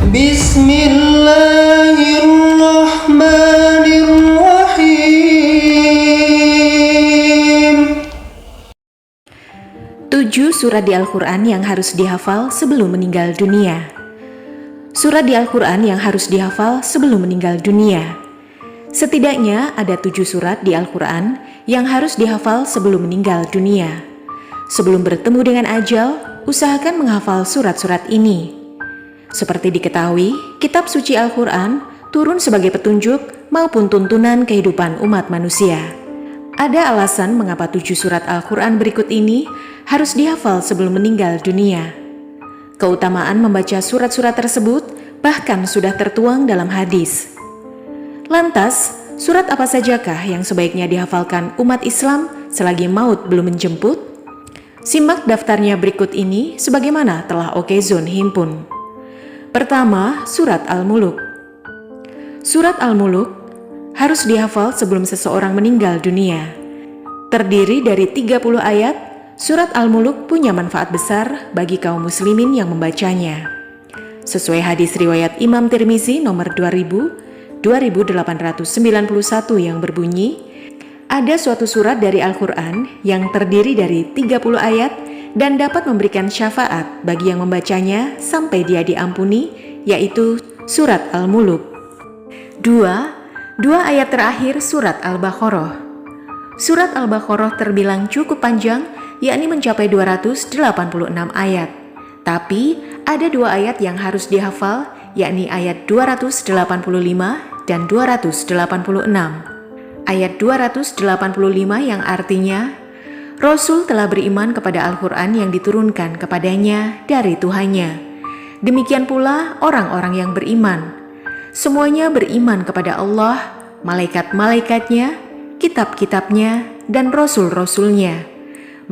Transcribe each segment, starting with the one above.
Bismillahirrahmanirrahim. 7 surat di Al-Quran yang harus dihafal sebelum meninggal dunia. Surat di Al-Quran yang harus dihafal sebelum meninggal dunia. Setidaknya ada 7 surat di Al-Quran yang harus dihafal sebelum meninggal dunia. Sebelum bertemu dengan ajal, usahakan menghafal surat-surat ini. Seperti diketahui, kitab suci Al-Quran turun sebagai petunjuk maupun tuntunan kehidupan umat manusia. Ada alasan mengapa 7 surat Al-Quran berikut ini harus dihafal sebelum meninggal dunia. Keutamaan membaca surat-surat tersebut bahkan sudah tertuang dalam hadis. Lantas, surat apa sajakah yang sebaiknya dihafalkan umat Islam selagi maut belum menjemput? Simak daftarnya berikut ini sebagaimana telah Okezone himpun. Pertama, surat Al-Muluk. Surat Al-Muluk harus dihafal sebelum seseorang meninggal dunia. Terdiri dari 30 ayat, surat Al-Muluk punya manfaat besar bagi kaum muslimin yang membacanya. Sesuai hadis riwayat Imam Tirmizi nomor 2891 yang berbunyi, ada suatu surat dari Al-Quran yang terdiri dari 30 ayat dan dapat memberikan syafaat bagi yang membacanya sampai dia diampuni, yaitu surat Al-Muluk. Dua ayat terakhir surat Al-Baqarah. Surat Al-Baqarah terbilang cukup panjang, yakni mencapai 286 ayat. Tapi ada 2 ayat yang harus dihafal, yakni ayat 285 dan 286. Ayat 285 yang artinya, Rasul telah beriman kepada Al-Quran yang diturunkan kepadanya dari Tuhannya. Demikian pula orang-orang yang beriman. Semuanya beriman kepada Allah, malaikat-malaikatnya, kitab-kitabnya, dan rasul-rasulnya.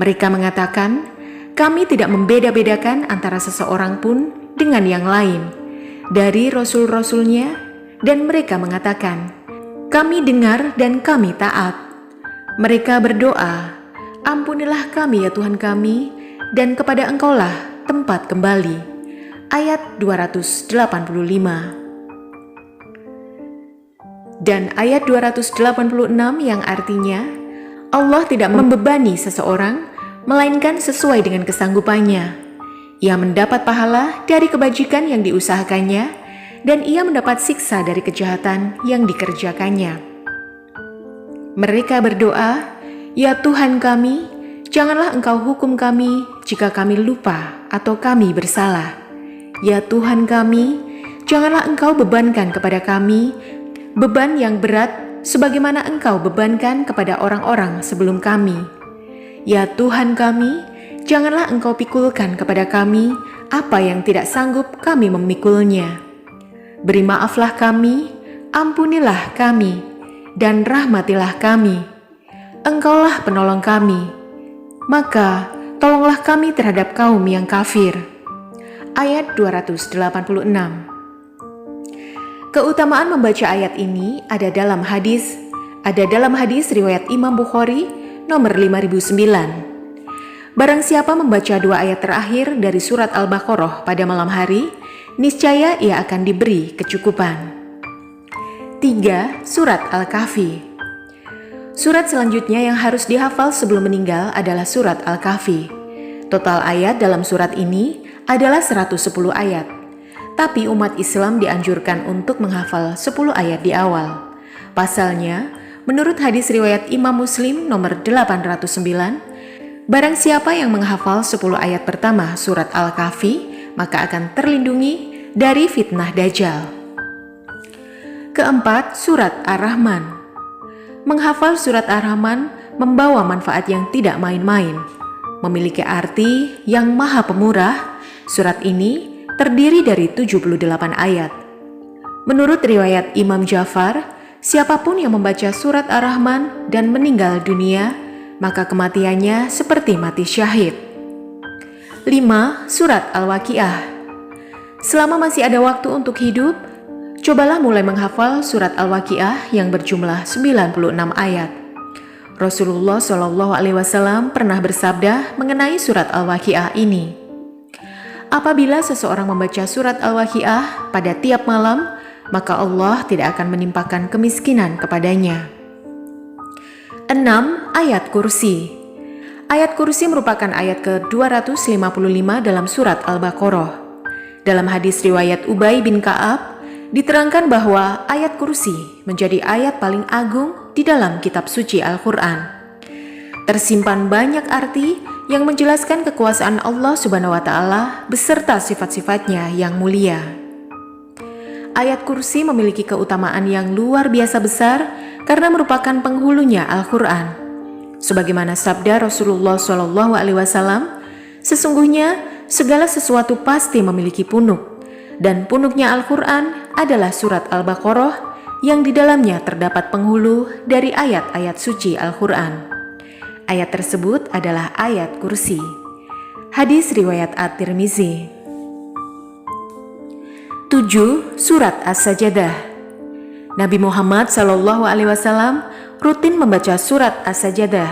Mereka mengatakan, kami tidak membeda-bedakan antara seseorang pun dengan yang lain dari rasul-rasulnya, dan mereka mengatakan, kami dengar dan kami taat. Mereka berdoa, ampunilah kami ya Tuhan kami, dan kepada Engkaulah tempat kembali. Ayat 285. Dan ayat 286 yang artinya, Allah tidak membebani seseorang, melainkan sesuai dengan kesanggupannya. Ia mendapat pahala dari kebajikan yang diusahakannya, dan ia mendapat siksa dari kejahatan yang dikerjakannya. Mereka berdoa, ya Tuhan kami, janganlah Engkau hukum kami jika kami lupa atau kami bersalah. Ya Tuhan kami, janganlah Engkau bebankan kepada kami beban yang berat sebagaimana Engkau bebankan kepada orang-orang sebelum kami. Ya Tuhan kami, janganlah Engkau pikulkan kepada kami apa yang tidak sanggup kami memikulnya. Beri maaflah kami, ampunilah kami, dan rahmatilah kami. Engkaulah penolong kami, maka tolonglah kami terhadap kaum yang kafir. Ayat 286. Keutamaan membaca ayat ini ada dalam hadis riwayat Imam Bukhari nomor 5009. Barang siapa membaca 2 ayat terakhir dari surat Al-Baqarah pada malam hari, niscaya ia akan diberi kecukupan. 3. Surat Al-Kahfi. Surat selanjutnya yang harus dihafal sebelum meninggal adalah surat Al-Kahfi. Total ayat dalam surat ini adalah 110 ayat. Tapi umat Islam dianjurkan untuk menghafal 10 ayat di awal. Pasalnya, menurut hadis riwayat Imam Muslim nomor 809, barang siapa yang menghafal 10 ayat pertama surat Al-Kahfi, maka akan terlindungi dari fitnah Dajjal. Keempat, surat Ar-Rahman. Menghafal surat Ar-Rahman membawa manfaat yang tidak main-main. Memiliki arti yang maha pemurah, surat ini terdiri dari 78 ayat. Menurut riwayat Imam Ja'far, siapapun yang membaca surat Ar-Rahman dan meninggal dunia, maka kematiannya seperti mati syahid. 5. Surat Al-Waqiah. Selama masih ada waktu untuk hidup, cobalah mulai menghafal surat Al-Waqiah yang berjumlah 96 ayat. Rasulullah SAW pernah bersabda mengenai surat Al-Waqiah ini, Apabila seseorang membaca surat Al-Waqiah pada tiap malam, maka Allah tidak akan menimpakan kemiskinan kepadanya. 6. Ayat Kursi. Ayat Kursi merupakan ayat ke-255 dalam surat Al-Baqarah. Dalam hadis riwayat Ubay bin Ka'ab, diterangkan bahwa ayat Kursi menjadi ayat paling agung di dalam kitab suci Al-Quran. Tersimpan banyak arti yang menjelaskan kekuasaan Allah Subhanahu wa Ta'ala beserta sifat-sifatnya yang mulia. Ayat Kursi memiliki keutamaan yang luar biasa besar karena merupakan penghulunya Al-Quran. Sebagaimana sabda Rasulullah SAW, sesungguhnya segala sesuatu pasti memiliki punuk, dan punuknya Al-Quran adalah surat Al-Baqarah yang di dalamnya terdapat penghulu dari ayat-ayat suci Al-Quran. Ayat tersebut adalah ayat Kursi. Hadis riwayat At-Tirmizi. 7. Surat As-Sajadah. Nabi Muhammad SAW rutin membaca surat As-Sajadah.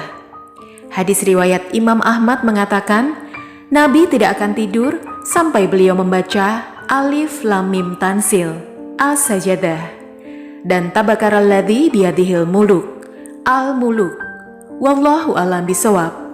Hadis riwayat Imam Ahmad mengatakan, Nabi tidak akan tidur sampai beliau membaca Alif Lam Mim Tansil, As-Sajadah, dan Tabakaral ladzi biyadihil muluk, Al-Muluk. Wallahu a'lam bishawab.